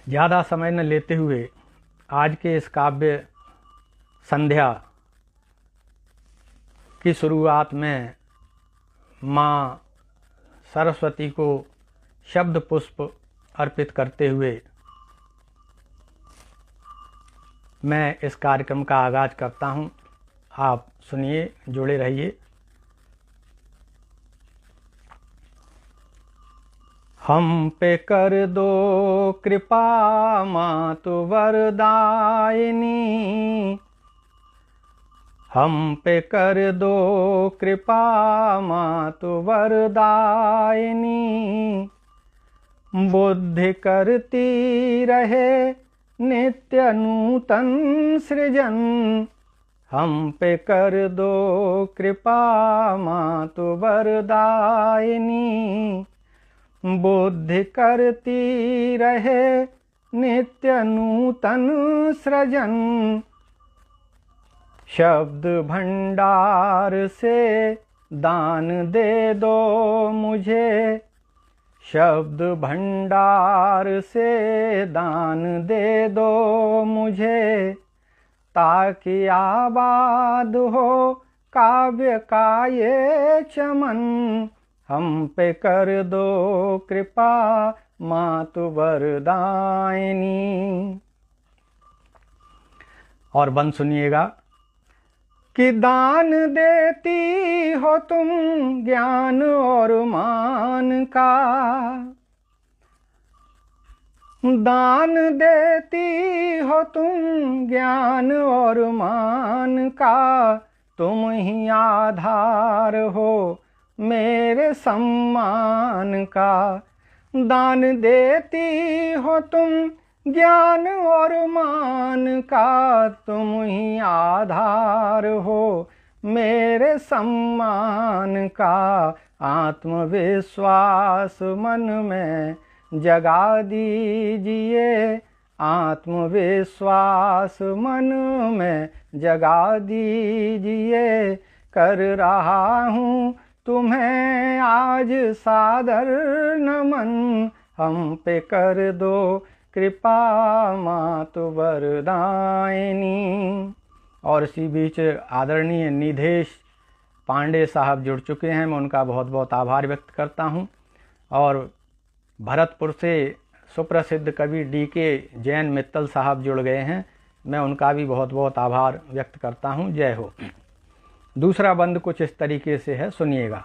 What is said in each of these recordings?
ज़्यादा समय न लेते हुए आज के इस काव्य संध्या की शुरुआत में माँ सरस्वती को शब्द पुष्प अर्पित करते हुए मैं इस कार्यक्रम का आगाज़ करता हूँ। आप सुनिए, जुड़े रहिए। हम पे कर दो कृपा मातु वरदायिनी, हम पे कर दो कृपा मातु वरदायिनी, बुद्धि करती रहे नित्य नूतन सृजन, हम पे कर दो कृपा मातु वरदायिनी, बुद्धि करती रहे नित्य नूतन सृजन, शब्द भंडार से दान दे दो मुझे, शब्द भंडार से दान दे दो मुझे, ताकि आबाद हो काव्य का ये चमन, हम पे कर दो कृपा मातु वरदायिनी। और बंद सुनिएगा कि दान देती हो तुम ज्ञान और मान का, दान देती हो तुम ज्ञान और मान का, तुम ही आधार हो मेरे सम्मान का, दान देती हो तुम ज्ञान और मान का, तुम ही आधार हो मेरे सम्मान का, आत्मविश्वास मन में जगा दीजिए, आत्मविश्वास मन में जगा दीजिए, कर रहा हूँ तुम्हें आज सादर नमन, हम पे कर दो कृपा मातु वरदायिनी। और इसी बीच आदरणीय निधेश पांडे साहब जुड़ चुके हैं, मैं उनका बहुत बहुत आभार व्यक्त करता हूं। और भरतपुर से सुप्रसिद्ध कवि DK जैन मित्तल साहब जुड़ गए हैं, मैं उनका भी बहुत बहुत आभार व्यक्त करता हूं। जय हो। दूसरा बंद कुछ इस तरीके से है, सुनिएगा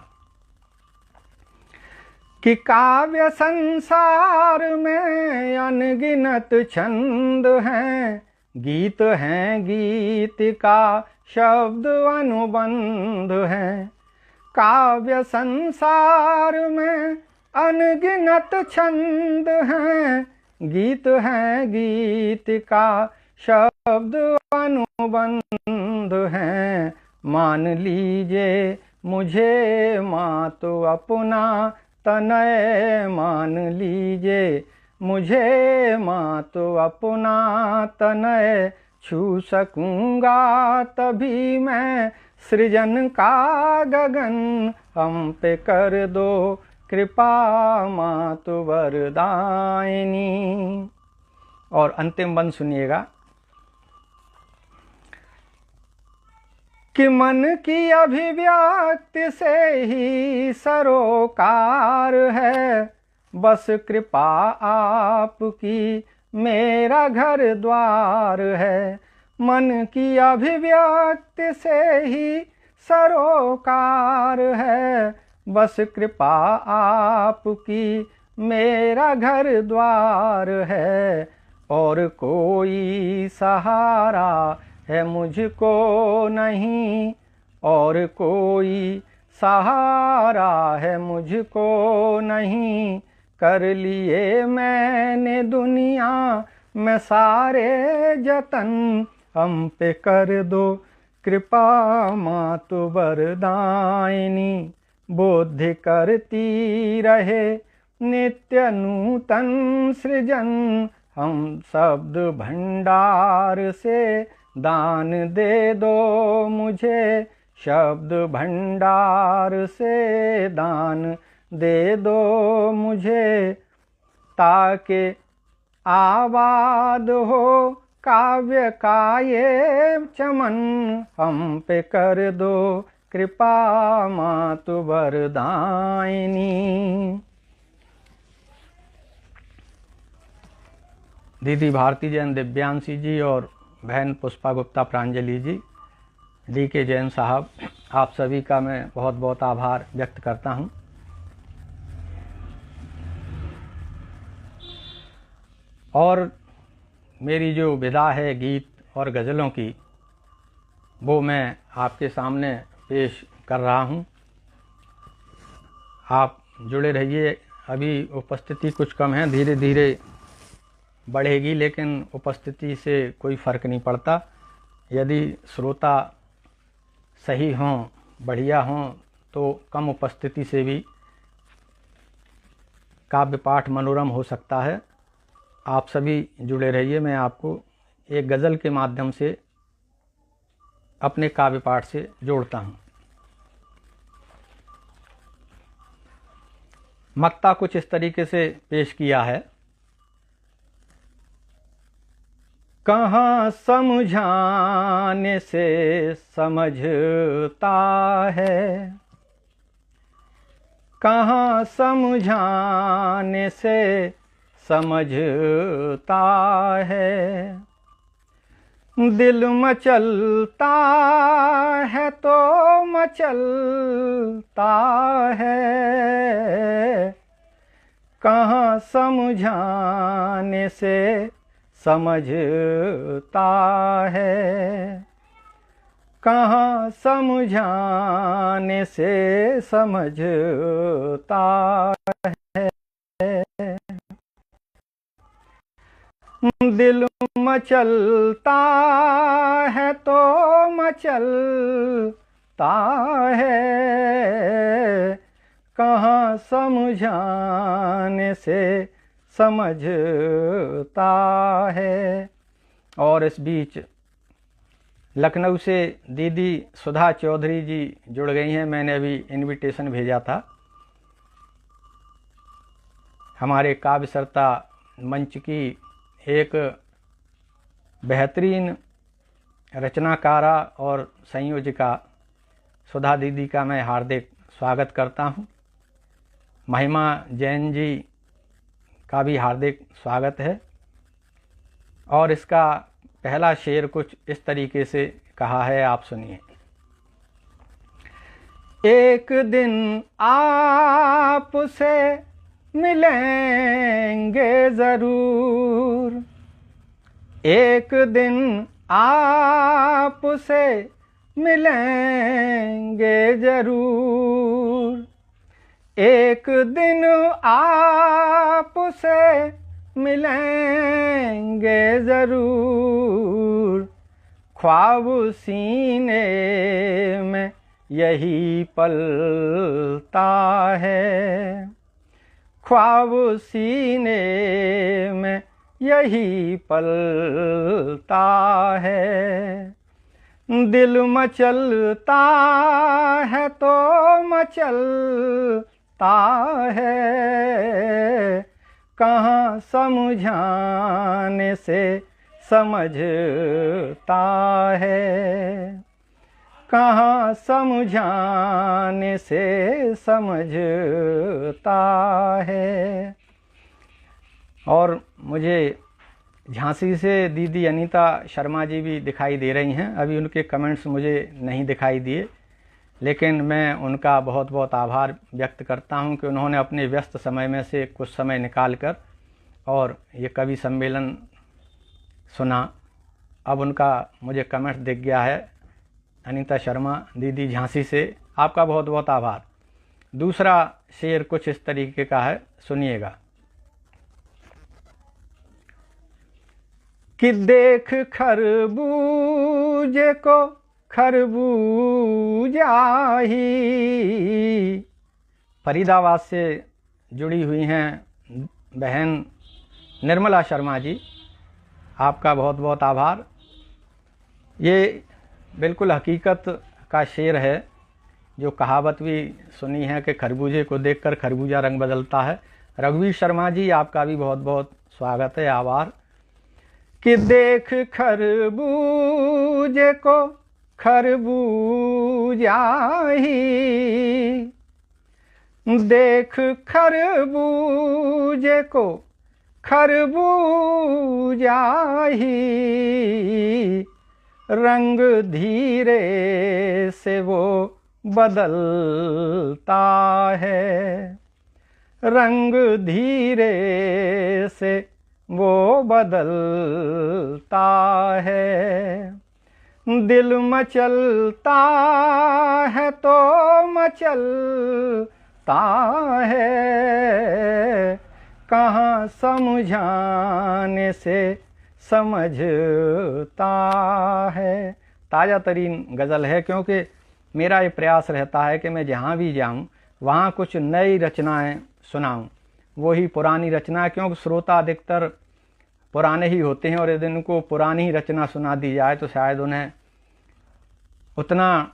कि काव्य संसार में अनगिनत छंद हैं, गीत हैं गीत का शब्द अनुबंध हैं, काव्य संसार में अनगिनत छंद हैं, गीत हैं गीत का शब्द अनुबंध हैं, मान लीजिए मुझे मातु अपना तनय, मान लीजिए मुझे मातु अपना तनय, छू सकूंगा तभी मैं सृजन का गगन, हम पे कर दो कृपा मातु वरदायिनी। और अंतिम बंद सुनिएगा कि मन की अभिव्यक्ति से ही सरोकार है, बस कृपा आपकी मेरा घर द्वार है, मन की अभिव्यक्ति से ही सरोकार है, बस कृपा आपकी मेरा घर द्वार है, और कोई सहारा है मुझको नहीं, और कोई सहारा है मुझको नहीं, कर लिए मैंने दुनिया में सारे जतन, हम पे कर दो कृपा मातु वरदायिनी, बुद्धि करती रहे नित्य नूतन सृजन, हम शब्द भंडार से दान दे दो मुझे, शब्द भंडार से दान दे दो मुझे, ताकि आबाद हो काव्य का ये चमन, हम पे कर दो कृपा मातु वरदायिनी। दीदी भारती जैन दिव्यांशी जी और बहन पुष्पा गुप्ता प्रांजलि जी, डी के जैन साहब, आप सभी का मैं बहुत बहुत आभार व्यक्त करता हूँ। और मेरी जो विधा है गीत और गज़लों की, वो मैं आपके सामने पेश कर रहा हूँ। आप जुड़े रहिए। अभी उपस्थिति कुछ कम है, धीरे धीरे बढ़ेगी, लेकिन उपस्थिति से कोई फ़र्क नहीं पड़ता। यदि श्रोता सही हों, बढ़िया हों, तो कम उपस्थिति से भी काव्य पाठ मनोरम हो सकता है। आप सभी जुड़े रहिए। मैं आपको एक गज़ल के माध्यम से अपने काव्य पाठ से जोड़ता हूँ। मक्ता कुछ इस तरीके से पेश किया है। कहाँ समझाने से समझता है, कहाँ समझाने से समझता है, दिल मचलता है तो मचलता है, कहाँ समझाने से समझता है, कहाँ समझाने से समझता है, दिल मचलता है तो मचलता है, कहाँ समझाने से समझता है। और इस बीच लखनऊ से दीदी सुधा चौधरी जी जुड़ गई हैं। मैंने अभी इनविटेशन भेजा था। हमारे काव्य सरिता मंच की एक बेहतरीन रचनाकारा और संयोजिका सुधा दीदी का मैं हार्दिक स्वागत करता हूं। महिमा जैन जी का भी हार्दिक स्वागत है। और इसका पहला शेर कुछ इस तरीके से कहा है, आप सुनिए। एक दिन आपसे मिलेंगे ज़रूर, एक दिन आपसे मिलेंगे ज़रूर, एक दिन आपसे मिलेंगे ज़रूर, ख्वाब सीने में यही पलता है, ख्वाब सीने में यही पलता है, दिल मचलता है तो मचलता है, कहाँ समझाने से समझता है, कहाँ समझाने से समझता है। और मुझे झांसी से दीदी अनीता शर्मा जी भी दिखाई दे रही हैं। अभी उनके कमेंट्स मुझे नहीं दिखाई दिए, लेकिन मैं उनका बहुत बहुत आभार व्यक्त करता हूं कि उन्होंने अपने व्यस्त समय में से कुछ समय निकाल कर और ये कवि सम्मेलन सुना। अब उनका मुझे कमेंट दिख गया है। अनीता शर्मा दीदी झांसी से, आपका बहुत बहुत आभार। दूसरा शेर कुछ इस तरीके का है, सुनिएगा। कि देख खरबूजे को खरबूजा ही। फरीदाबाद से जुड़ी हुई हैं बहन निर्मला शर्मा जी, आपका बहुत बहुत आभार। ये बिल्कुल हकीकत का शेर है, जो कहावत भी सुनी है कि खरबूजे को देखकर खरबूजा रंग बदलता है। रघुवीर शर्मा जी, आपका भी बहुत बहुत स्वागत है, आभार। कि देख खरबूजे को खरबूजा ही, देख खरबूजे को खरबूजा ही, रंग धीरे से वो बदलता है, रंग धीरे से वो बदलता है। दिल मचलता है तो मचलता है, कहाँ समझाने से समझता है। ताज़ा तरीन गज़ल है, क्योंकि मेरा ये प्रयास रहता है कि मैं जहाँ भी जाऊँ वहाँ कुछ नई रचनाएं सुनाऊँ। वही पुरानी रचना, क्योंकि श्रोता अधिकतर पुराने ही होते हैं और यदि उनको पुरानी ही रचना सुना दी जाए तो शायद उन्हें उतना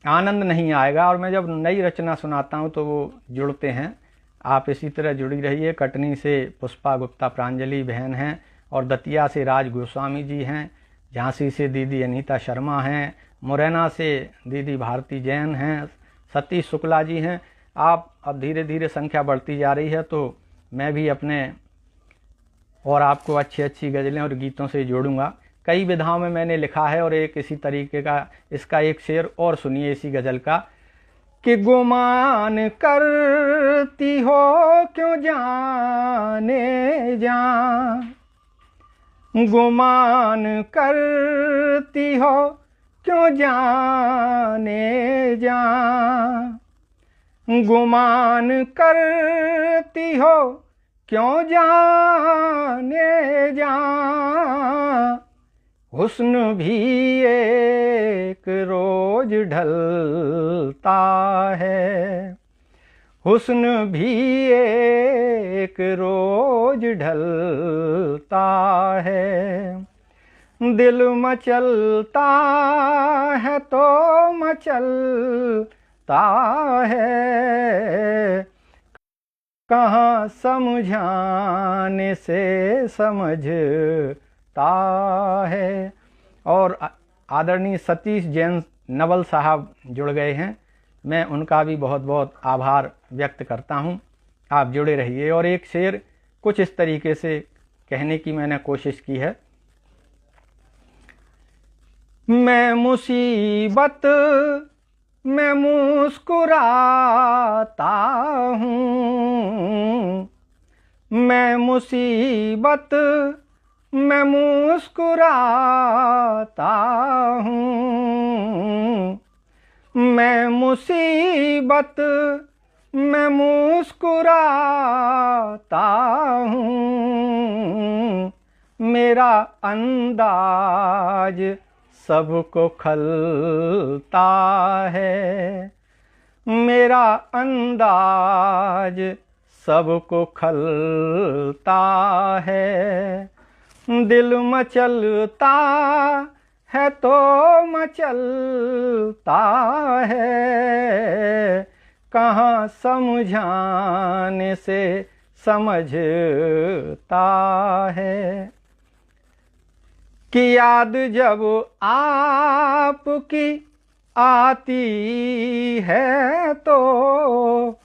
आनंद नहीं आएगा। और मैं जब नई रचना सुनाता हूँ तो वो जुड़ते हैं। आप इसी तरह जुड़ी रहिए। कटनी से पुष्पा गुप्ता प्रांजलि बहन हैं, और दतिया से राज गोस्वामी जी हैं, झांसी से दीदी अनीता शर्मा हैं, मुरैना से दीदी भारती जैन हैं, सतीश शुक्ला जी हैं। आप अब धीरे धीरे संख्या बढ़ती जा रही है, तो मैं भी अपने और आपको अच्छी अच्छी गज़लें और गीतों से जोड़ूंगा। कई विधाओं में मैंने लिखा है, और एक इसी तरीके का इसका एक शेर और सुनिए इसी गज़ल का। कि गुमान करती हो क्यों जाने जा, गुमान करती हो क्यों जाने जा, गुमान करती हो क्यों जाने जा, हुस्न भी एक रोज ढलता है, हुस्न भी एक रोज ढलता है। दिल मचलता है तो मचलता है, कहाँ समझाने से समझता है। और आदरणीय सतीश जैन नवल साहब जुड़ गए हैं, मैं उनका भी बहुत बहुत आभार व्यक्त करता हूँ। आप जुड़े रहिए। और एक शेर कुछ इस तरीके से कहने की मैंने कोशिश की है। मैं मुसीबत में मुस्कुराता हूँ, मैं मुसीबत में मुस्कुराता हूँ, मैं मुसीबत में मुस्कुराता हूँ, मेरा अंदाज सबको खलता है, मेरा अंदाज सबको खलता है। दिल मचलता है तो मचलता है, कहाँ समझाने से समझता है। कि याद जब आपकी आती है तो,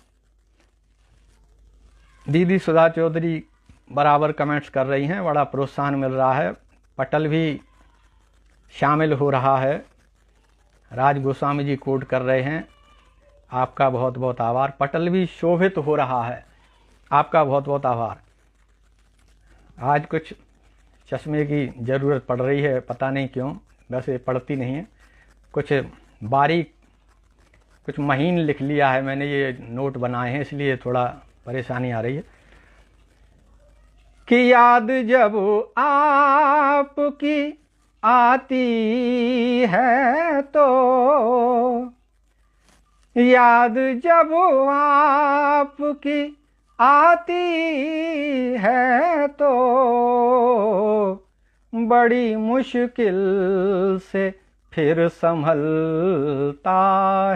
दीदी सुधा चौधरी बराबर कमेंट्स कर रही हैं, बड़ा प्रोत्साहन मिल रहा है। पटल भी शामिल हो रहा है, राज गोस्वामी जी कोड कर रहे हैं, आपका बहुत बहुत आभार। पटल भी शोभित हो रहा है, आपका बहुत बहुत आभार। आज कुछ चश्मे की ज़रूरत पड़ रही है, पता नहीं क्यों, वैसे पड़ती नहीं है। कुछ बारीक कुछ महीन लिख लिया है मैंने, ये नोट बनाए हैं, इसलिए थोड़ा परेशानी आ रही है। कि याद जब आपकी आती है तो, याद जब आपकी आती है तो, बड़ी मुश्किल से फिर संभलता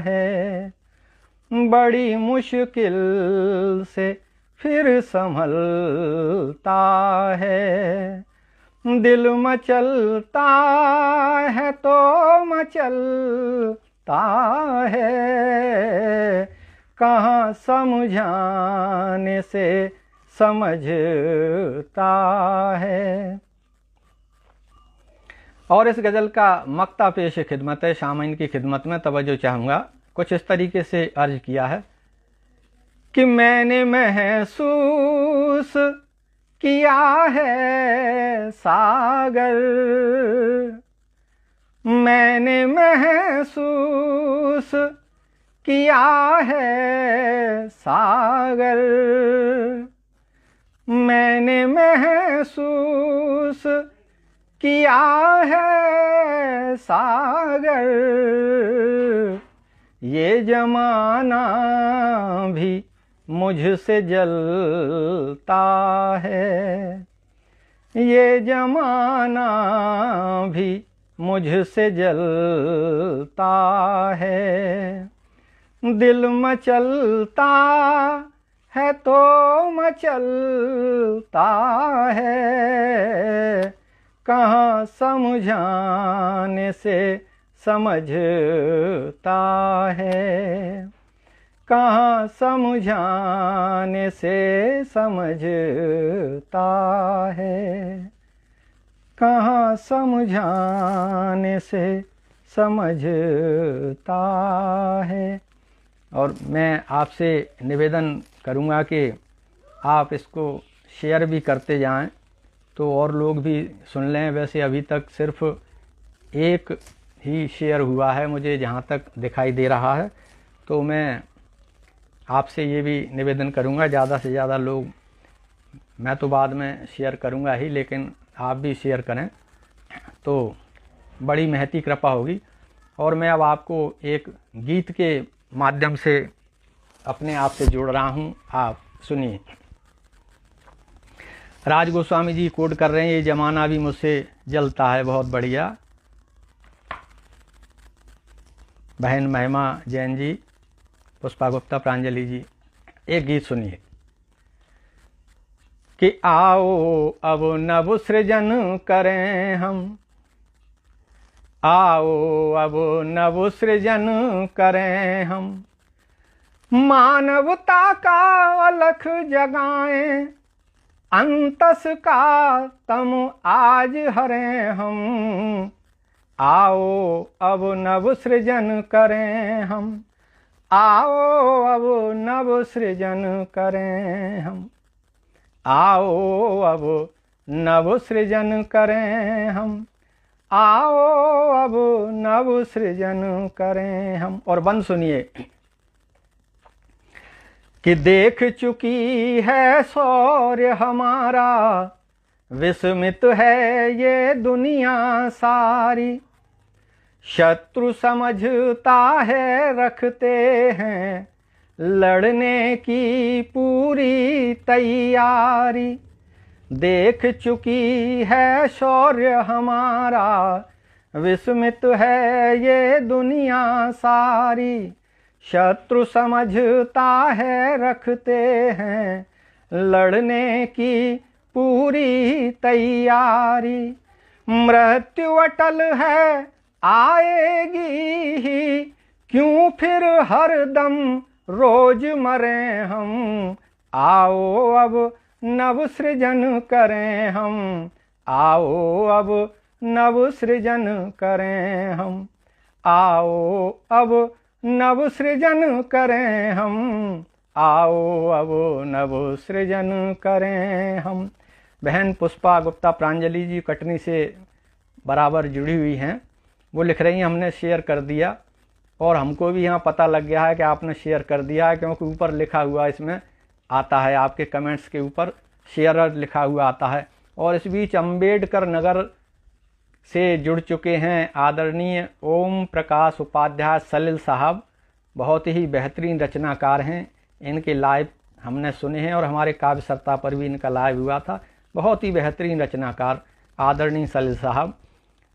है, बड़ी मुश्किल से फिर संभलता है। दिल मचलता है तो मचलता है, कहाँ समझाने से समझता है। और इस गज़ल का मक्ता पेश खिदमत है, शामीन की खिदमत में तवज्जो चाहूँगा। कुछ इस तरीके से अर्ज किया है कि मैंने महसूस किया है सागर, मैंने महसूस किया है सागर, मैंने महसूस किया है सागर, ये जमाना भी मुझसे जलता है, ये जमाना भी मुझसे जलता है। दिल मचलता है तो मचलता है, कहाँ समझाने से समझता है, कहाँ समझाने से समझता है, कहाँ समझाने से समझता है। और मैं आपसे निवेदन करूँगा कि आप इसको शेयर भी करते जाएं तो और लोग भी सुन लें। वैसे अभी तक सिर्फ एक ही शेयर हुआ है मुझे जहाँ तक दिखाई दे रहा है, तो मैं आपसे ये भी निवेदन करूँगा ज़्यादा से ज़्यादा लोग, मैं तो बाद में शेयर करूँगा ही, लेकिन आप भी शेयर करें तो बड़ी महती कृपा होगी। और मैं अब आपको एक गीत के माध्यम से अपने आप से जोड़ रहा हूँ, आप सुनिए। राज गोस्वामी जी कोड कर रहे हैं, ये ज़माना भी मुझसे जलता है। बहुत बढ़िया। बहन महिमा जैन जी, पुष्पा गुप्ता, प्रांजलि जी, एक गीत सुनिए कि आओ अब नव सृजन करें हम, आओ अब नव सृजन करें हम, मानवता का अलख जगाएं, अंतस का तम आज हरें हम, आओ अब नव सृजन करें हम, आओ अब नव सृजन करें हम, आओ अब नव सृजन करें हम, आओ अब नव सृजन करें हम। और बंद सुनिए कि देख चुकी है शौर्य हमारा, विस्मित है ये दुनिया सारी, शत्रु समझता है रखते हैं लड़ने की पूरी तैयारी। देख चुकी है शौर्य हमारा, विस्मित है ये दुनिया सारी, शत्रु समझता है रखते हैं लड़ने की पूरी तैयारी। मृत्यु अटल है आएगी ही, क्यों फिर हरदम रोज मरे हम, आओ अब नव सृजन करें हम, आओ अब नव सृजन करें हम, आओ अब नव सृजन करें हम, आओ अब नव सृजन करें हम। बहन पुष्पा गुप्ता प्रांजलि जी कटनी से बराबर जुड़ी हुई हैं, वो लिख रही हैं हमने शेयर कर दिया, और हमको भी यहाँ पता लग गया है कि आपने शेयर कर दिया है, क्योंकि ऊपर लिखा हुआ इसमें आता है, आपके कमेंट्स के ऊपर शेयरर लिखा हुआ आता है। और इस बीच अम्बेडकर नगर से जुड़ चुके हैं आदरणीय ओम प्रकाश उपाध्याय सलिल साहब, बहुत ही बेहतरीन रचनाकार हैं। इनके लाइव हमने सुने हैं और हमारे काव्य सप्ताह पर भी इनका लाइव हुआ था। बहुत ही बेहतरीन रचनाकार आदरणीय सलिल साहब।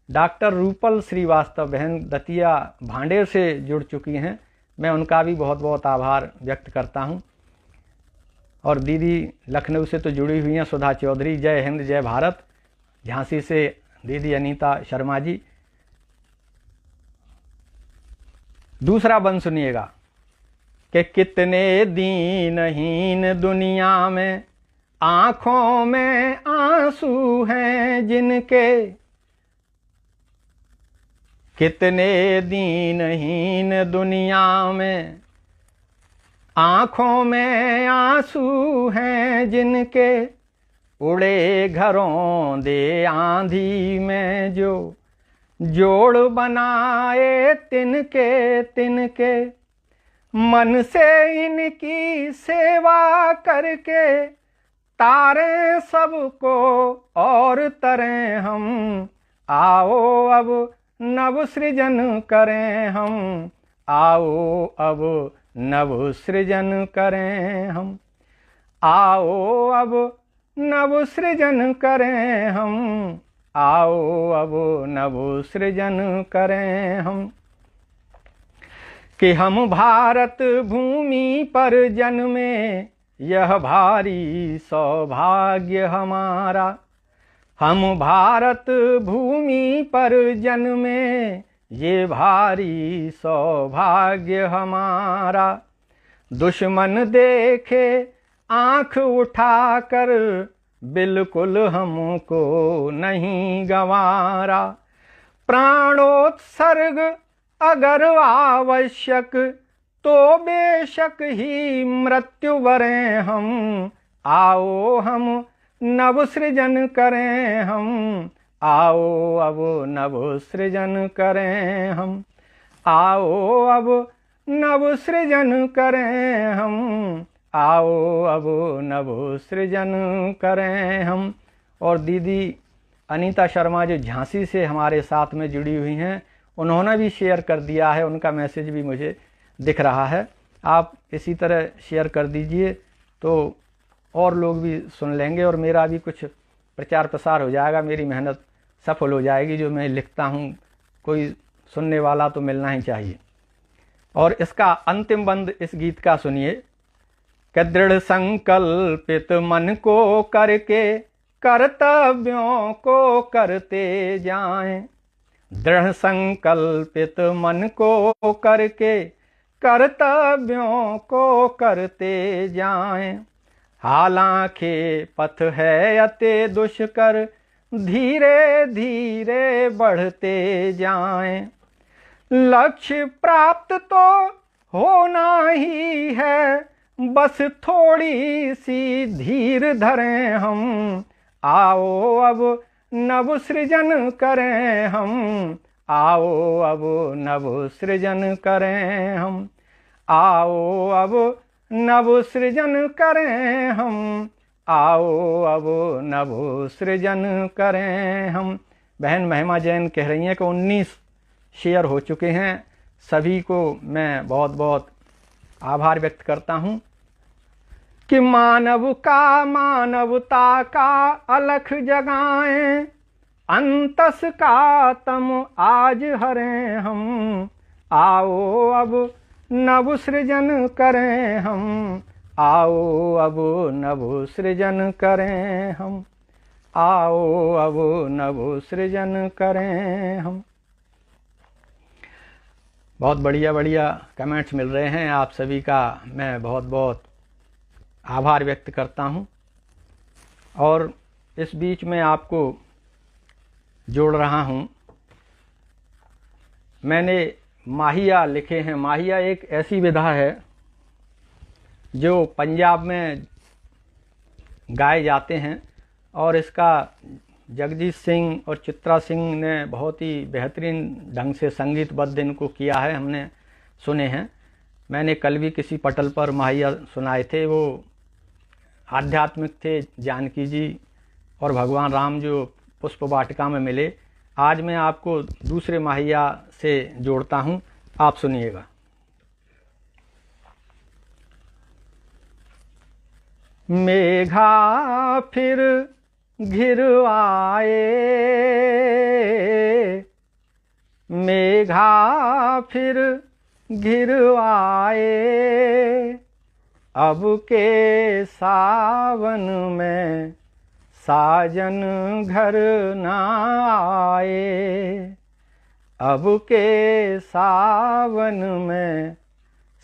डॉक्टर रूपल श्रीवास्तव बहन दतिया भांडेर से जुड़ चुकी हैं, मैं उनका भी बहुत बहुत आभार व्यक्त करता हूं। और दीदी लखनऊ से तो जुड़ी हुई हैं सुधा चौधरी, जय हिंद जय भारत। झांसी से दीदी अनीता शर्मा जी। दूसरा बंद सुनिएगा कि कितने दीनहीन दुनिया में आंखों में आंसू हैं जिनके, कितने दीनहीन दुनिया में आंखों में आंसू हैं जिनके, उड़े घरों दे आंधी में जो जोड़ बनाए तिनके तिनके, मन से इनकी सेवा करके तारे सबको और तरें हम, आओ अब नव सृजन करें हम, आओ अब नव सृजन करें हम, आओ अब नव सृजन करें हम, आओ अब नव सृजन करें हम। कि हम भारत भूमि पर जन्मे यह भारी सौभाग्य हमारा, हम भारत भूमि पर जन्मे ये भारी सौभाग्य हमारा। दुश्मन देखे आंख उठाकर बिल्कुल हमको नहीं गंवारा, प्राणोत्सर्ग अगर आवश्यक तो बेशक ही मृत्यु वरें हम, आओ हम नव सृजन करें हम, आओ अब नव सृजन करें हम, आओ अब नव सृजन करें हम, आओ अब नव सृजन करें हम। और दीदी अनीता शर्मा जो झांसी से हमारे साथ में जुड़ी हुई हैं, उन्होंने भी शेयर कर दिया है, उनका मैसेज भी मुझे दिख रहा है। आप इसी तरह शेयर कर दीजिए तो और लोग भी सुन लेंगे और मेरा भी कुछ प्रचार प्रसार हो जाएगा, मेरी मेहनत सफल हो जाएगी। जो मैं लिखता हूँ कोई सुनने वाला तो मिलना ही चाहिए। और इसका अंतिम बंद इस गीत का सुनिए कि दृढ़ संकल्पित मन को करके कर्तव्यों को करते जाएं, दृढ़ संकल्पित मन को करके कर्तव्यों को करते जाएं। हालांकि पथ है अति दुष्कर धीरे धीरे बढ़ते जाएं, लक्ष्य प्राप्त तो होना ही है, बस थोड़ी सी धीर धरें हम, आओ अब नव सृजन करें हम, आओ अब नव सृजन करें हम, आओ अब नव सृजन करें हम, आओ अब नव सृजन करें हम। बहन महिमा जैन कह रही हैं कि 19 शेयर हो चुके हैं। सभी को मैं बहुत बहुत आभार व्यक्त करता हूं कि मानव का मानवता का अलख जगाएं, अंतस का तम आज हरें हम, आओ अब नव सृजन करें हम, आओ अब नव सृजन करें हम, आओ अब नव सृजन करें हम। बहुत बढ़िया बढ़िया कमेंट्स मिल रहे हैं। आप सभी का मैं बहुत बहुत आभार व्यक्त करता हूं। और इस बीच में आपको जोड़ रहा हूं, मैंने माहिया लिखे हैं। माहिया एक ऐसी विधा है जो पंजाब में गाए जाते हैं और इसका जगजीत सिंह और चित्रा सिंह ने बहुत ही बेहतरीन ढंग से संगीतबद्ध इनको किया है, हमने सुने हैं। मैंने कल भी किसी पटल पर माहिया सुनाए थे, वो आध्यात्मिक थे। जानकी जी और भगवान राम जो पुष्प वाटिका में मिले। आज मैं आपको दूसरे माहिया से जोड़ता हूँ, आप सुनिएगा। मेघा फिर घिर आए, मेघा फिर घिर आए, अब के सावन में साजन घर न आए, अब के सावन में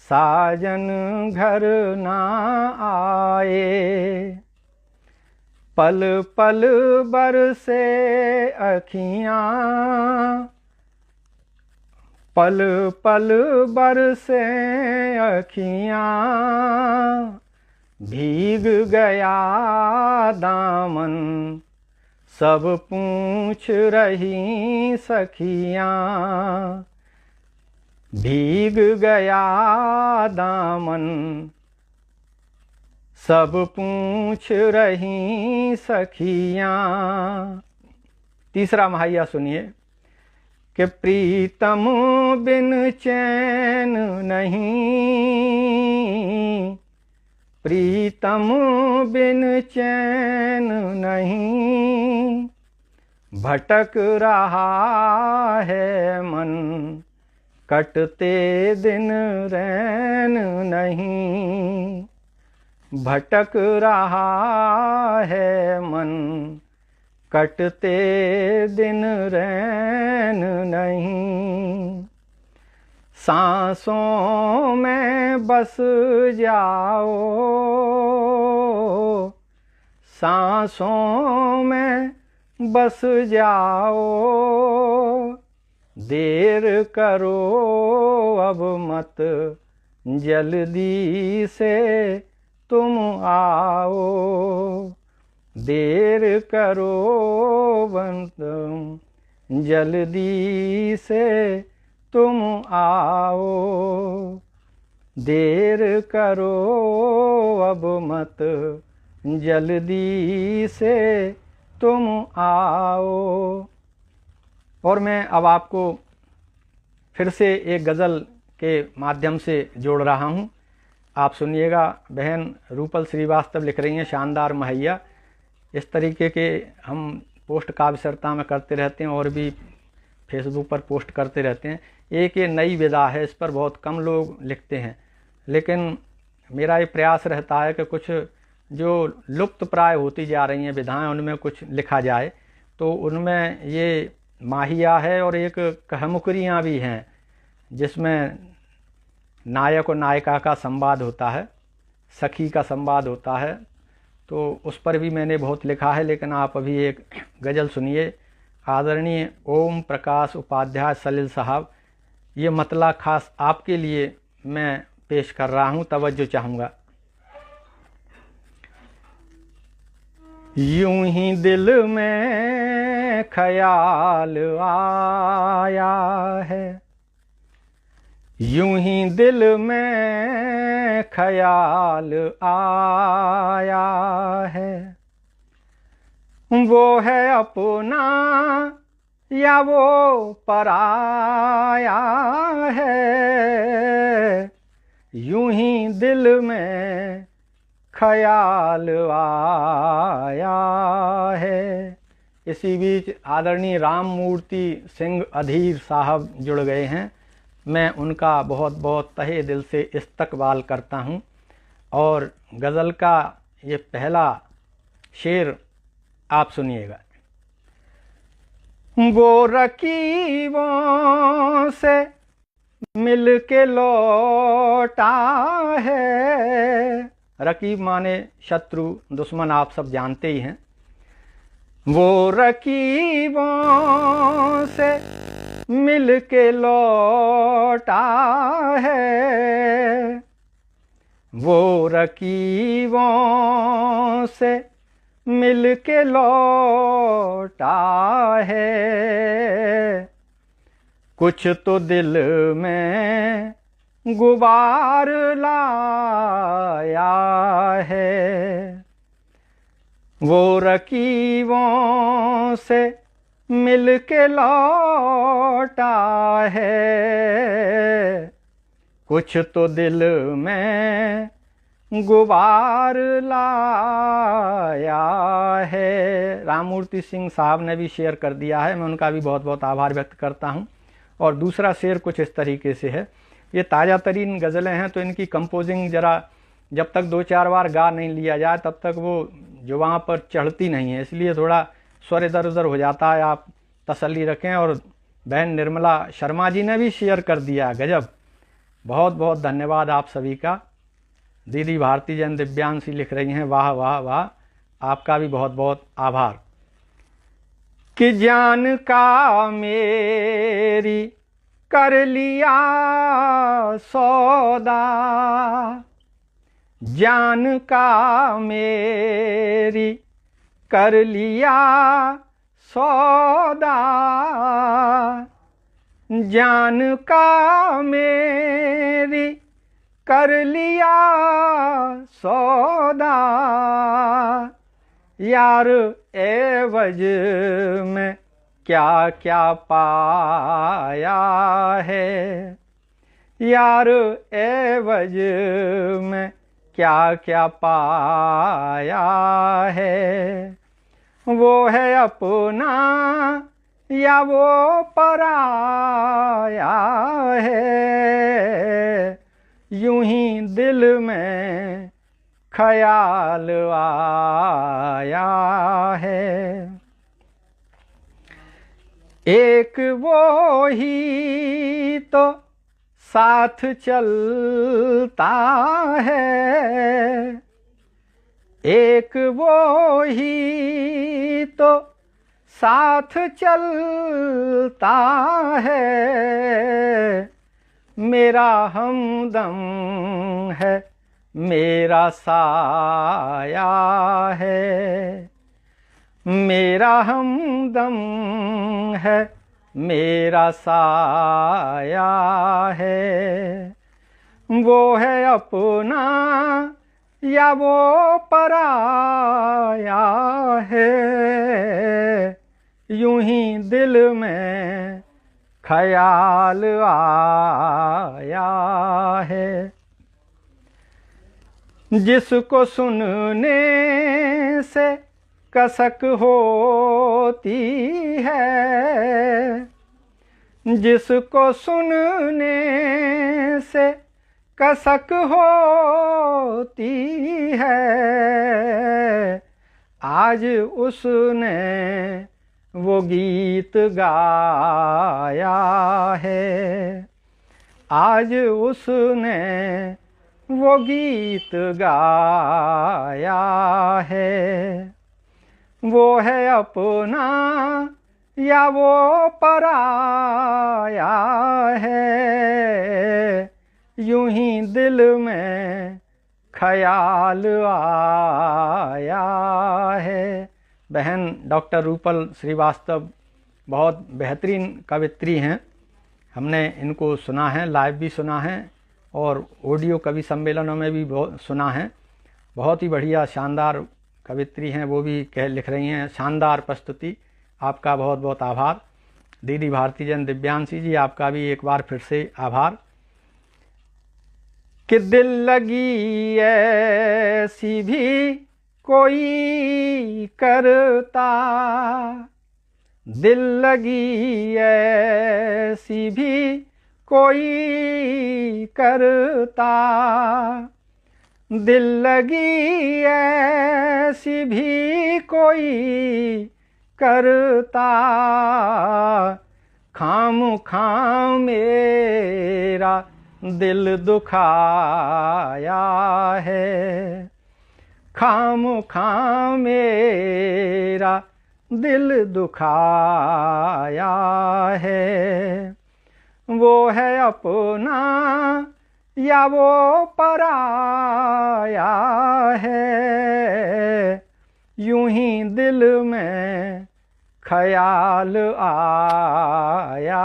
साजन घर न आए। पल पल बरसे अखियाँ, पल पल बरसे अखियाँ, भीग गया दामन सब पूछ रही सखियाँ, भीग गया दामन सब पूछ रही सखियाँ। तीसरा महाइया सुनिए कि प्रीतम बिन चैन नहीं, प्रीतम बिन चैन नहीं, भटक रहा है मन कटते दिन रैन नहीं, भटक रहा है मन कटते दिन रैन नहीं। सांसों में बस जाओ, सांसों में बस जाओ, देर करो अब मत जल्दी से तुम आओ, देर करो बंद जल्दी से तुम आओ, देर करो अब मत जल्दी से तुम आओ। और मैं अब आपको फिर से एक गज़ल के माध्यम से जोड़ रहा हूँ, आप सुनिएगा। बहन रूपल श्रीवास्तव लिख रही हैं, शानदार महाइया। इस तरीके के हम पोस्ट काव्य सरिता में करते रहते हैं और भी फेसबुक पर पोस्ट करते रहते हैं। एक ये नई विधा है, इस पर बहुत कम लोग लिखते हैं, लेकिन मेरा ये प्रयास रहता है कि कुछ जो लुप्त प्राय होती जा रही हैं विधाएं उनमें कुछ लिखा जाए। तो उनमें ये माहिया है और एक कहमुकरियाँ भी हैं जिसमें नायक और नायिका का संवाद होता है, सखी का संवाद होता है। तो उस पर भी मैंने बहुत लिखा है, लेकिन आप अभी एक गज़ल सुनिए। आदरणीय ओम प्रकाश उपाध्याय सलील साहब, ये मतला खास आपके लिए मैं पेश कर रहा हूँ, तवज्जो चाहूँगा। यूं ही दिल में ख्याल आया है, यूं ही दिल में ख्याल आया है, वो है अपना या वो पराया है, यूं ही दिल में ख्याल आया है। इसी बीच आदरणीय राम मूर्ति सिंह अधीर साहब जुड़ गए हैं, मैं उनका बहुत बहुत तहे दिल से इस्तकबाल करता हूँ। और गज़ल का ये पहला शेर आप सुनिएगा। वो रकीबों से मिल के लौटा है, रकीब माने शत्रु दुश्मन, आप सब जानते ही हैं। वो रकीबों से मिल के लौटा है, वो रकीबों से मिल के लौटा है, कुछ तो दिल में गुबार लाया है, वो रकीबों से मिल के लौटा है, कुछ तो दिल में गुबार लाया है। राममूर्ति सिंह साहब ने भी शेयर कर दिया है, मैं उनका भी बहुत बहुत आभार व्यक्त करता हूँ। और दूसरा शेर कुछ इस तरीके से है, ये ताज़ा तरीन गज़लें हैं तो इनकी कंपोजिंग ज़रा जब तक 2-4 बार गा नहीं लिया जाए तब तक वो जुबान पर चढ़ती नहीं है, इसलिए थोड़ा स्वर इधर उधर हो जाता है। आप तसल्ली रखें। और बहन निर्मला शर्मा जी ने भी शेयर कर दिया, गजब, बहुत बहुत धन्यवाद आप सभी का। दीदी भारती जैन दिव्यांशी लिख रही हैं, वाह वाह वाह, आपका भी बहुत बहुत आभार। कि जान का मेरी कर लिया सौदा, जान का मेरी कर लिया सौदा, जान का मेरी कर लिया सौदा, यार एवज में क्या क्या पाया है, यार एवज में क्या क्या पाया है, वो है अपना या वो पराया है, यूं ही दिल में ख्याल आया है। एक वो ही तो साथ चलता है, एक वो ही तो साथ चलता है, मेरा हमदम है, मेरा साया है, मेरा हमदम है, मेरा साया है, वो है अपना या वो पराया है, यूं ही दिल में ख्याल आया है। जिसको सुनने से कसक होती है, जिसको सुनने से कसक होती है, आज उसने वो गीत गाया है, आज उसने वो गीत गाया है, वो है अपना या वो पराया है, यूं ही दिल में ख्याल आया है। बहन डॉक्टर रूपल श्रीवास्तव बहुत बेहतरीन कवित्री हैं, हमने इनको सुना है, लाइव भी सुना है और ऑडियो कवि सम्मेलनों में भी बहुत सुना है। बहुत ही बढ़िया शानदार कवित्री हैं, वो भी लिख रही हैं, शानदार प्रस्तुति, आपका बहुत बहुत आभार। दीदी भारती जैन दिव्यांशी जी, आपका भी एक बार फिर से आभार। कि दिल लगी ऐसी भी कोई करता, दिल लगी ऐसी भी कोई करता, दिल लगी ऐसी भी कोई करता, खाम मेरा दिल दुखाया है, खाम मेरा दिल दुखाया है, वो है अपना या वो पराया है, यूं ही दिल में ख्याल आया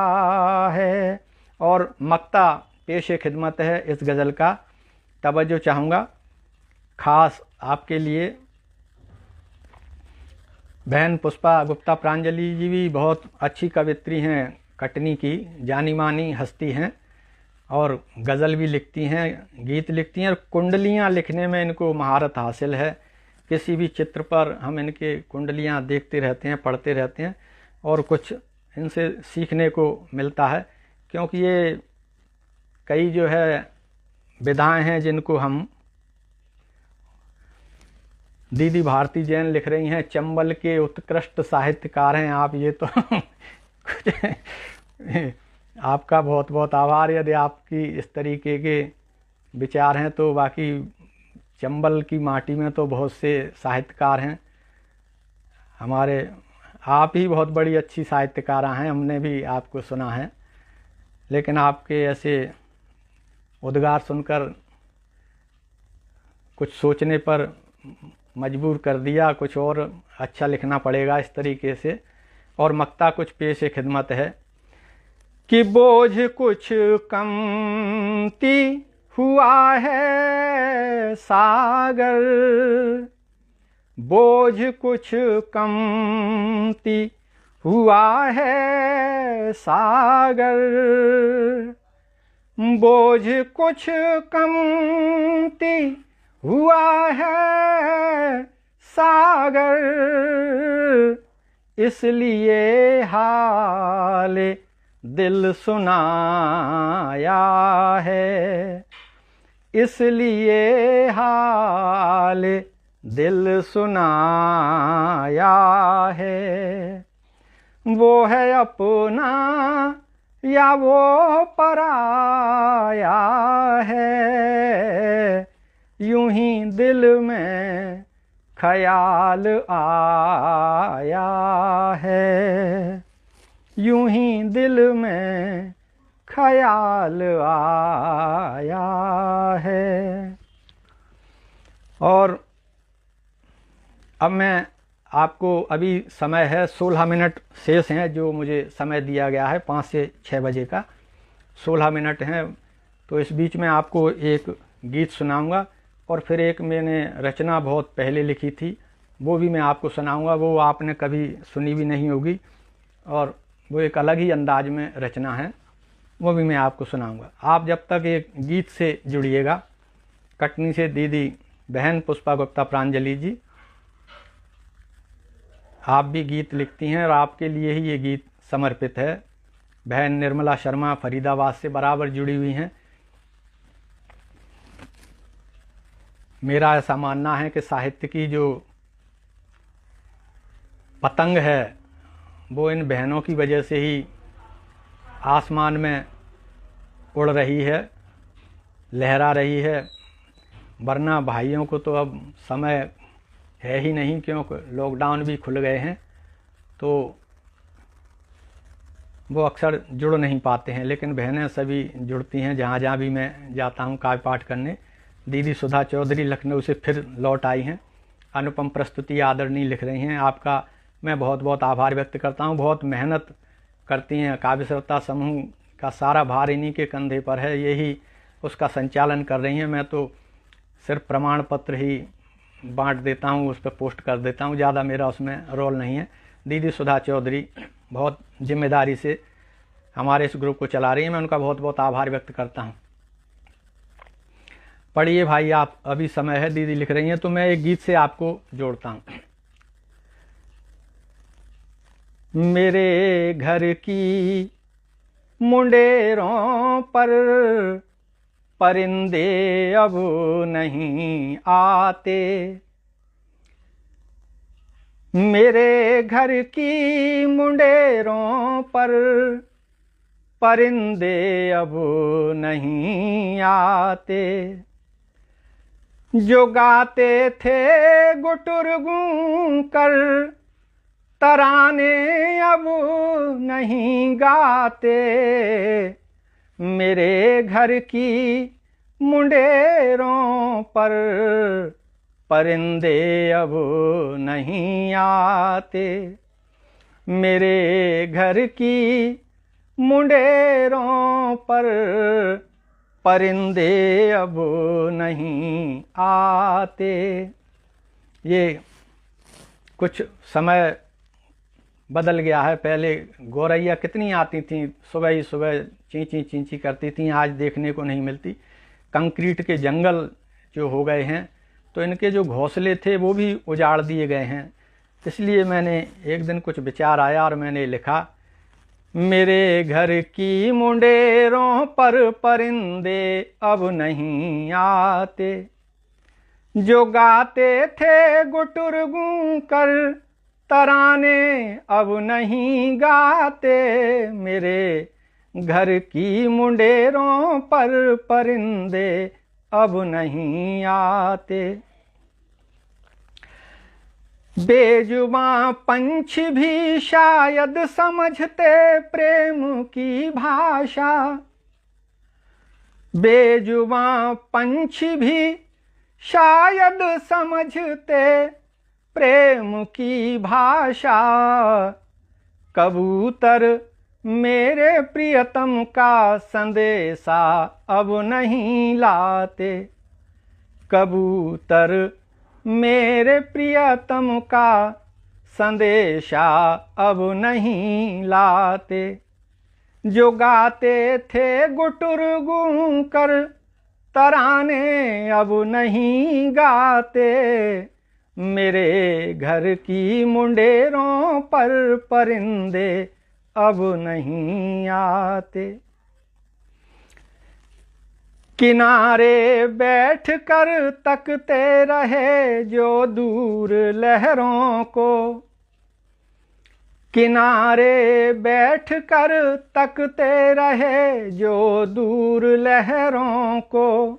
है। और मक्ता पेश खिदमत है इस गज़ल का, तवज्जो चाहूँगा खास आपके लिए। बहन पुष्पा गुप्ता प्रांजलि जी भी बहुत अच्छी कवित्री हैं, कटनी की जानी मानी हस्ती हैं और गज़ल भी लिखती हैं, गीत लिखती हैं और कुंडलियाँ लिखने में इनको महारत हासिल है। किसी भी चित्र पर हम इनके कुंडलियाँ देखते रहते हैं, पढ़ते रहते हैं और कुछ इनसे सीखने को मिलता है, क्योंकि ये कई जो है विधाएं हैं जिनको हम दीदी भारती जैन लिख रही हैं, चंबल के उत्कृष्ट साहित्यकार हैं आप। ये तो कुछ आपका बहुत बहुत आभार। यदि आपकी इस तरीके के विचार हैं तो बाकी चंबल की माटी में तो बहुत से साहित्यकार हैं हमारे। आप ही बहुत बड़ी अच्छी साहित्यकारा हैं, हमने भी आपको सुना है, लेकिन आपके ऐसे उद्गार सुनकर कुछ सोचने पर मजबूर कर दिया, कुछ और अच्छा लिखना पड़ेगा इस तरीके से। और मक्ता कुछ पेश खिदमत है कि बोझ कुछ कमती हुआ है सागर, बोझ कुछ कमती हुआ है सागर, बोझ कुछ कमती हुआ है सागर, इसलिए हाल दिल सुनाया है, इसलिए हाल दिल सुनाया है। वो है अपना या वो पराया है, यूं ही दिल में ख्याल आया है, यूं ही दिल में ख्याल आया है। और अब मैं आपको, अभी समय है 16 मिनट शेष हैं जो मुझे समय दिया गया है 5 से 6 बजे का, 16 मिनट हैं। तो इस बीच में आपको एक गीत सुनाऊंगा और फिर एक मैंने रचना बहुत पहले लिखी थी वो भी मैं आपको सुनाऊंगा। वो आपने कभी सुनी भी नहीं होगी और वो एक अलग ही अंदाज में रचना है, वो भी मैं आपको सुनाऊंगा। आप जब तक एक गीत से जुड़िएगा। कटनी से दीदी बहन पुष्पा गुप्ता प्रांजलि जी, आप भी गीत लिखती हैं और आपके लिए ही ये गीत समर्पित है। बहन निर्मला शर्मा फरीदाबाद से बराबर जुड़ी हुई हैं। मेरा ऐसा मानना है कि साहित्य की जो पतंग है वो इन बहनों की वजह से ही आसमान में उड़ रही है, लहरा रही है, वरना भाइयों को तो अब समय है ही नहीं, क्योंकि लॉकडाउन भी खुल गए हैं तो वो अक्सर जुड़ नहीं पाते हैं। लेकिन बहनें सभी जुड़ती हैं जहाँ जहाँ भी मैं जाता हूँ काव्य पाठ करने। दीदी सुधा चौधरी लखनऊ से फिर लौट आई हैं। अनुपम प्रस्तुति आदरणीय लिख रही हैं, आपका मैं बहुत बहुत आभार व्यक्त करता हूँ। बहुत मेहनत करती हैं, काव्य श्रोता समूह का सारा भार इन्हीं के कंधे पर है, यही उसका संचालन कर रही हैं। मैं तो सिर्फ प्रमाण पत्र ही बांट देता हूँ, उस पर पोस्ट कर देता हूँ, ज़्यादा मेरा उसमें रोल नहीं है। दीदी सुधा चौधरी बहुत जिम्मेदारी से हमारे इस ग्रुप को चला रही हैं, मैं उनका बहुत बहुत आभार व्यक्त करता हूँ। पढ़िए भाई आप, अभी समय है, दीदी लिख रही हैं तो मैं एक गीत से आपको जोड़ता हूँ। मेरे घर की मुंडेरों पर परिंदे अब नहीं आते, मेरे घर की मुंडेरों पर परिंदे अब नहीं आते, जो गाते थे गुटुर गूं कर तराने अब नहीं गाते, मेरे घर की मुंडेरों पर परिंदे अब नहीं आते, मेरे घर की मुंडेरों पर परिंदे अब नहीं आते। ये कुछ समय बदल गया है, पहले गौरैया कितनी आती थी, सुबह ही सुबह चींची चींची करती थी, आज देखने को नहीं मिलती। कंक्रीट के जंगल जो हो गए हैं तो इनके जो घोंसले थे वो भी उजाड़ दिए गए हैं। इसलिए मैंने एक दिन कुछ विचार आया और मैंने लिखा, मेरे घर की मुंडेरों पर परिंदे अब नहीं आते, जो गाते थे गुटुरगू कर तराने अब नहीं गाते, मेरे घर की मुंडेरों पर परिंदे अब नहीं आते। बेजुबां पंछी भी शायद समझते प्रेम की भाषा, बेजुबां पंछी भी शायद समझते प्रेम की भाषा। कबूतर मेरे प्रियतम का संदेशा अब नहीं लाते, कबूतर मेरे प्रियतम का संदेशा अब नहीं लाते। जो गाते थे गुटुरगू कर तराने अब नहीं गाते, मेरे घर की मुंडेरों पर परिंदे अब नहीं आते। किनारे बैठ कर तकते रहे जो दूर लहरों को, किनारे बैठ कर तकते रहे जो दूर लहरों को,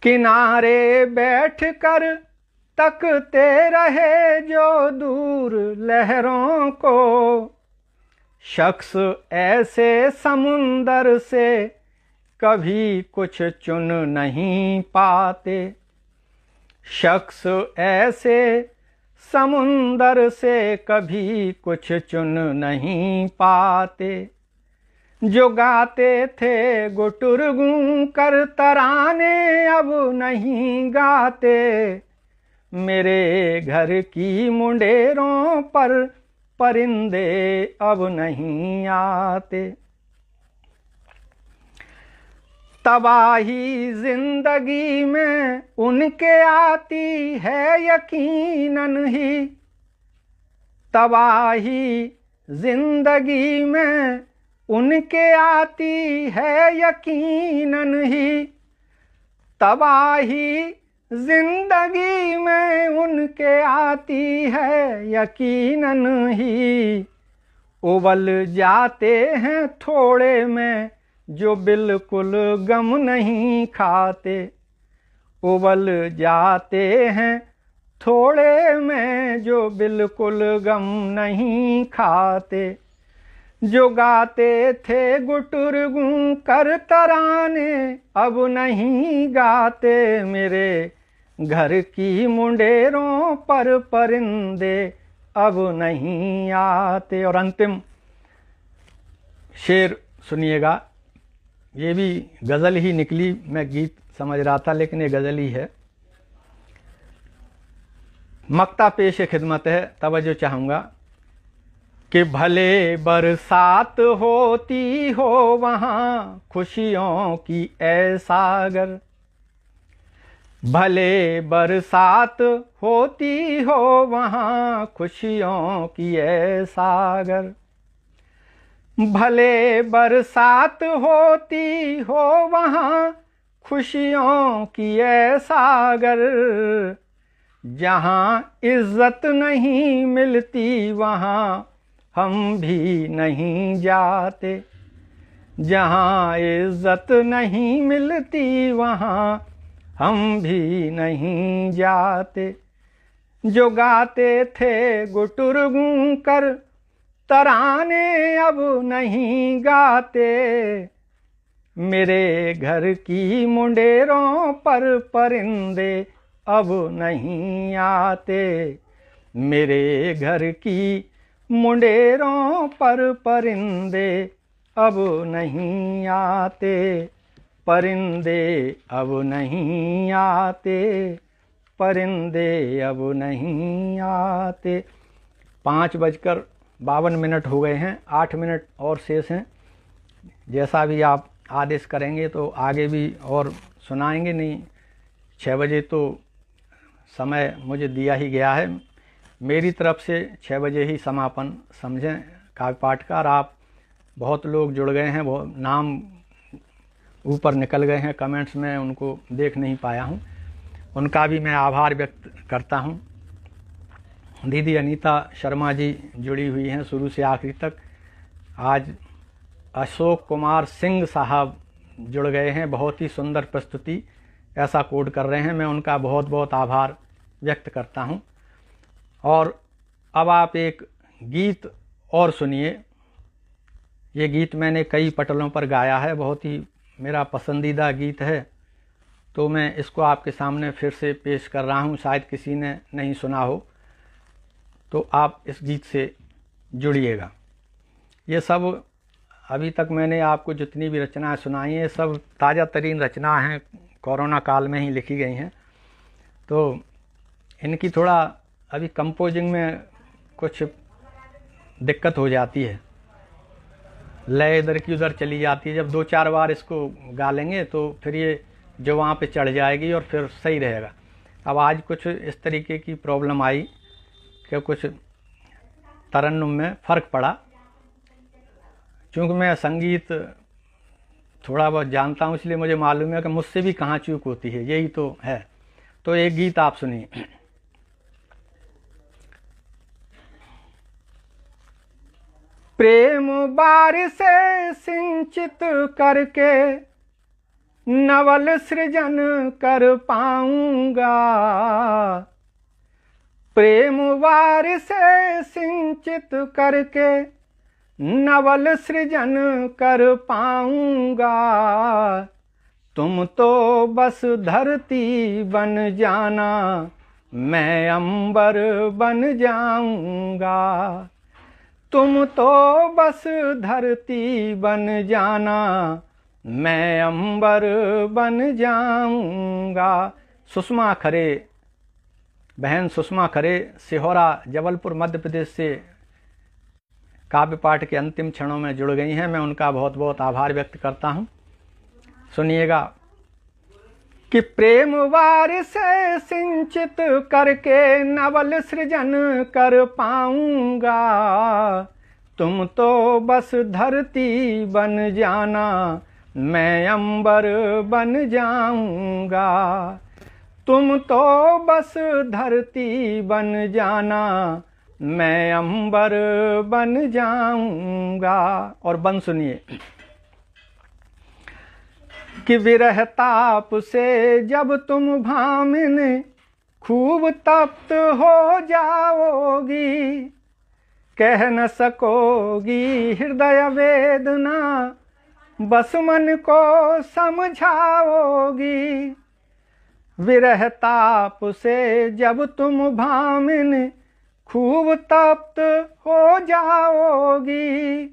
किनारे बैठ कर तकते रहे जो दूर लहरों को। शख्स ऐसे समुंदर से कभी कुछ चुन नहीं पाते, शख्स ऐसे समुंदर से कभी कुछ चुन नहीं पाते। जो गाते थे गुटुरगू कर तराने अब नहीं गाते, मेरे घर की मुंडेरों पर परिंदे अब नहीं आते। तबाही जिंदगी में उनके आती है यकीनन ही, तबाही जिंदगी में उनके आती है यकीनन ही, तबाही जिंदगी में उनके आती है यकीनन ही। उबल जाते हैं थोड़े में जो बिल्कुल गम नहीं खाते, उबल जाते हैं थोड़े में जो बिल्कुल गम नहीं खाते। जो गाते थे गुटुरगू कर तराने अब नहीं गाते, मेरे घर की मुंडेरों पर परिंदे अब नहीं आते। और अंतिम शेर सुनिएगा, ये भी गज़ल ही निकली, मैं गीत समझ रहा था लेकिन ये गज़ल ही है। मक्ता पेश खिदमत है, तवज्जो चाहूँगा कि भले बरसात होती हो वहाँ खुशियों की ऐ सागर, भले बरसात होती हो वहाँ खुशियों की ऐ सागर, भले बरसात होती हो वहाँ खुशियों की ऐ सागर, जहाँ इज्जत नहीं मिलती वहाँ हम भी नहीं जाते, जहाँ इज्जत नहीं मिलती वहाँ हम भी नहीं जाते। जो गाते थे गुटुरगू कर तराने अब नहीं गाते, मेरे घर की मुंडेरों पर परिंदे अब नहीं आते, मेरे घर की मुंडेरों पर परिंदे अब नहीं आते, परिंदे अब नहीं आते, परिंदे अब नहीं आते। 5:52 हो गए हैं, 8 मिनट और शेष हैं। जैसा भी आप आदेश करेंगे तो आगे भी और सुनाएंगे, नहीं 6 बजे तो समय मुझे दिया ही गया है। मेरी तरफ से 6 बजे ही समापन समझें काव्य पाठ का। और आप बहुत लोग जुड़ गए हैं, बहुत नाम ऊपर निकल गए हैं कमेंट्स में, उनको देख नहीं पाया हूँ। उनका भी मैं आभार व्यक्त करता हूँ। दीदी अनीता शर्मा जी जुड़ी हुई हैं शुरू से आखिरी तक। आज अशोक कुमार सिंह साहब जुड़ गए हैं, बहुत ही सुंदर प्रस्तुति ऐसा कोड कर रहे हैं, मैं उनका बहुत बहुत आभार व्यक्त करता हूं। और अब आप एक गीत और सुनिए। ये गीत मैंने कई पटलों पर गाया है, बहुत ही मेरा पसंदीदा गीत है, तो मैं इसको आपके सामने फिर से पेश कर रहा हूं, शायद किसी ने नहीं सुना हो, तो आप इस गीत से जुड़िएगा। ये सब अभी तक मैंने आपको जितनी भी रचनाएं सुनाई हैं सब ताज़ा तरीन रचना हैं, कोरोना काल में ही लिखी गई हैं, तो इनकी थोड़ा अभी कंपोजिंग में कुछ दिक्कत हो जाती है, लय इधर की उधर चली जाती है। जब 2-4 बार इसको गा लेंगे तो फिर ये जो वहाँ पे चढ़ जाएगी और फिर सही रहेगा। अब आज कुछ इस तरीके की प्रॉब्लम आई कि कुछ तरन्नुम में फ़र्क पड़ा। चूँकि मैं संगीत थोड़ा बहुत जानता हूँ इसलिए मुझे मालूम है कि मुझसे भी कहाँ चूक होती है, यही तो है। तो एक गीत आप सुनिए। प्रेम बार से सिंचित करके नवल सृजन कर पाऊंगा, प्रेम बार से सिंचित करके नवल सृजन कर पाऊंगा। तुम तो बस धरती बन जाना, मैं अंबर बन जाऊंगा। तुम तो बस धरती बन जाना, मैं अंबर बन जाऊंगा। सुषमा खरे, बहन सुषमा खरे सिहोरा जबलपुर मध्य प्रदेश से काव्य पाठ के अंतिम क्षणों में जुड़ गई हैं, मैं उनका बहुत बहुत आभार व्यक्त करता हूं। सुनिएगा कि प्रेम वार से सिंचित करके नवल सृजन कर पाऊंगा। तुम तो बस धरती बन जाना, मैं अंबर बन जाऊंगा। तुम तो बस धरती बन जाना, मैं अंबर बन जाऊंगा। और बन सुनिए कि विरह ताप से जब तुम भामिन खूब तप्त हो जाओगी, कह न सकोगी हृदय वेदना, बस मन को समझाओगी। विरह ताप से जब तुम भामिन खूब तप्त हो जाओगी,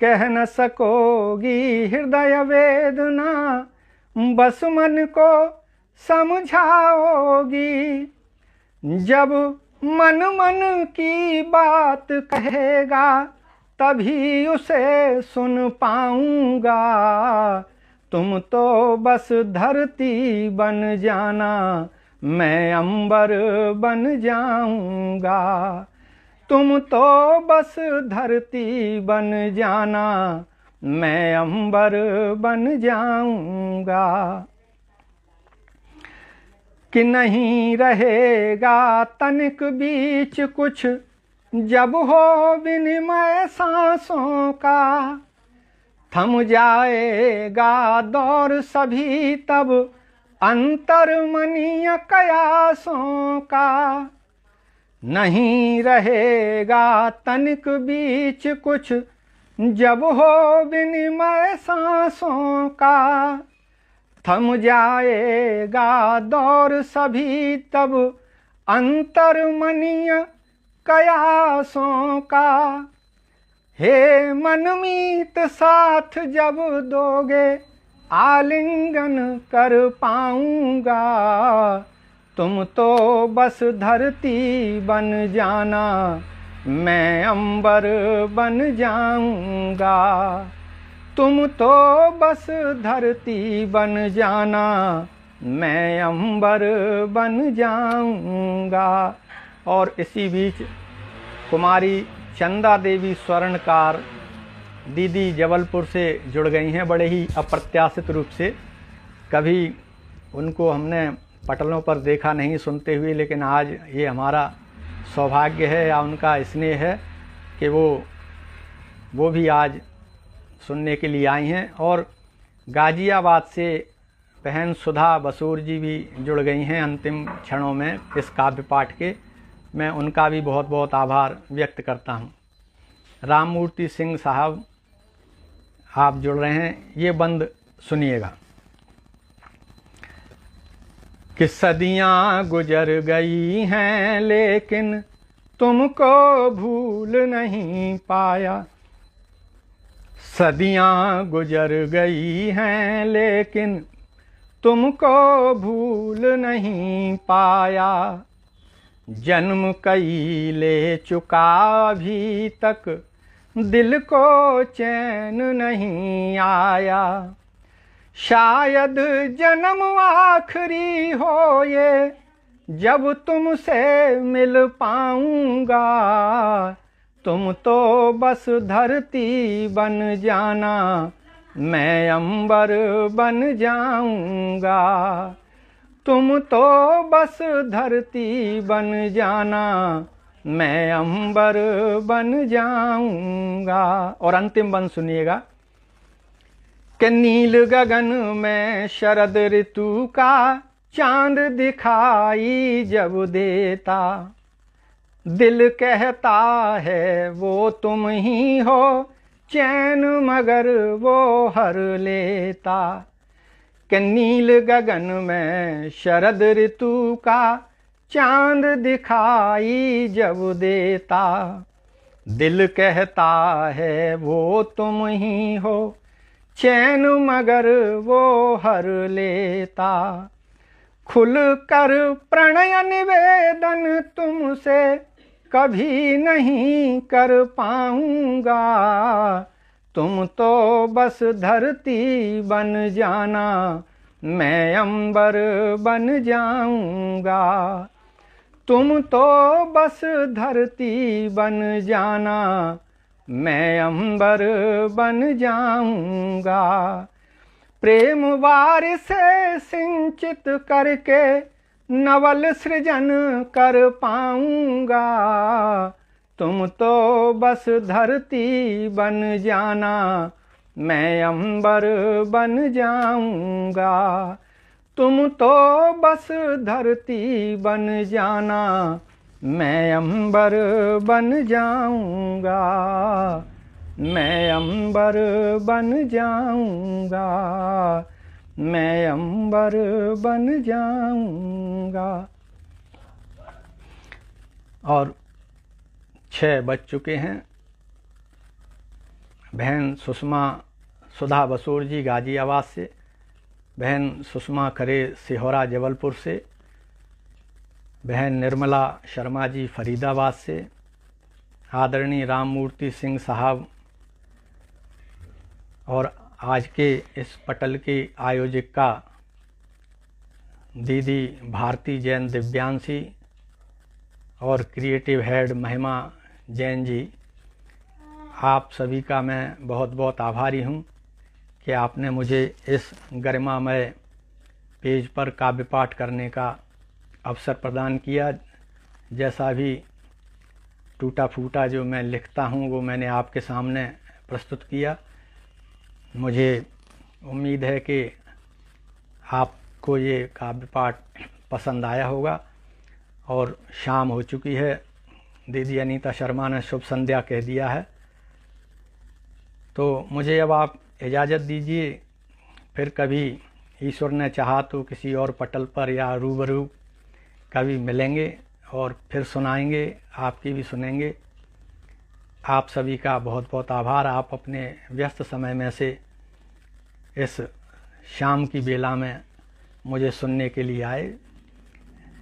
कह न सकोगी हृदय वेदना, बस मन को समझाओगी। जब मन मन की बात कहेगा, तभी उसे सुन पाऊंगा। तुम तो बस धरती बन जाना, मैं अंबर बन जाऊंगा। तुम तो बस धरती बन जाना, मैं अंबर बन जाऊंगा। कि नहीं रहेगा तनिक बीच कुछ, जब हो विनिमय सांसों का, थम जाएगा दौर सभी तब अंतर्मनीय कयासों का। नहीं रहेगा तनिक बीच कुछ, जब हो विनिमय सांसों का, थम जाएगा दौर सभी तब अंतर्मनीय कयासों का। हे मनमीत साथ जब दोगे, आलिंगन कर पाऊंगा। तुम तो बस धरती बन जाना, मैं अंबर बन जाऊंगा। तुम तो बस धरती बन जाना, मैं अंबर बन जाऊंगा। और इसी बीच कुमारी चंदा देवी स्वर्णकार दीदी जबलपुर से जुड़ गई हैं, बड़े ही अप्रत्याशित रूप से। कभी उनको हमने पटलों पर देखा नहीं सुनते हुए, लेकिन आज ये हमारा सौभाग्य है या उनका स्नेह है कि वो भी आज सुनने के लिए आई हैं। और गाजियाबाद से बहन सुधा बसूर जी भी जुड़ गई हैं अंतिम क्षणों में इस काव्य पाठ के। मैं उनका भी बहुत बहुत आभार व्यक्त करता हूँ। राममूर्ति सिंह साहब आप जुड़ रहे हैं, ये बंद सुनिएगा। कि सदियाँ गुजर गई हैं लेकिन तुमको भूल नहीं पाया, सदियाँ गुजर गई हैं लेकिन तुमको भूल नहीं पाया, जन्म कई ले चुका अभी तक दिल को चैन नहीं आया, शायद जन्म आखिरी हो ये जब तुमसे मिल पाऊंगा, तुम तो बस धरती बन जाना मैं अंबर बन जाऊंगा, तुम तो बस धरती बन जाना मैं अंबर बन जाऊंगा। और अंतिम बंद सुनिएगा कि नील गगन में शरद ऋतु का चांद दिखाई जब देता, दिल कहता है वो तुम ही हो, चैन मगर वो हर लेता। कि नील गगन में शरद ऋतु का चांद दिखाई जब देता, दिल कहता है वो तुम ही हो, चैन मगर वो हर लेता। खुल कर प्रणय निवेदन तुमसे कभी नहीं कर पाऊंगा, तुम तो बस धरती बन जाना मैं अंबर बन जाऊंगा, तुम तो बस धरती बन जाना मैं अंबर बन जाऊंगा। प्रेम वार से सिंचित करके नवल सृजन कर पाऊंगा, तुम तो बस धरती बन जाना मैं अंबर बन जाऊंगा, तुम तो बस धरती बन जाना मैं अंबर बन जाऊंगा, मैं अंबर बन जाऊंगा, मैं अंबर बन जाऊंगा। और 6 बज चुके हैं। बहन सुधा बसूर जी गाजियाबाद से, बहन सुषमा खरे सिहोरा जबलपुर से, बहन निर्मला शर्मा जी फरीदाबाद से, आदरणीय राममूर्ति सिंह साहब और आज के इस पटल की आयोजिका दीदी भारती जैन दिव्यांशी और क्रिएटिव हेड महिमा जैन जी, आप सभी का मैं बहुत बहुत आभारी हूँ कि आपने मुझे इस गरिमामय पेज पर काव्य पाठ करने का अवसर प्रदान किया। जैसा भी टूटा फूटा जो मैं लिखता हूँ वो मैंने आपके सामने प्रस्तुत किया। मुझे उम्मीद है कि आपको ये काव्य पाठ पसंद आया होगा। और शाम हो चुकी है, दीदी अनीता शर्मा ने शुभ संध्या कह दिया है, तो मुझे अब आप इजाज़त दीजिए। फिर कभी ईश्वर ने चाहा तो किसी और पटल पर या रूबरू कभी मिलेंगे और फिर सुनाएंगे, आपकी भी सुनेंगे। आप सभी का बहुत बहुत आभार। आप अपने व्यस्त समय में से इस शाम की बेला में मुझे सुनने के लिए आए।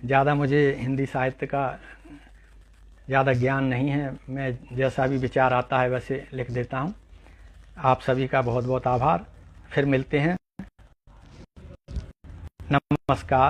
ज़्यादा मुझे हिंदी साहित्य का ज़्यादा ज्ञान नहीं है, मैं जैसा भी विचार आता है वैसे लिख देता हूँ। आप सभी का बहुत बहुत आभार। फिर मिलते हैं। नमस्कार।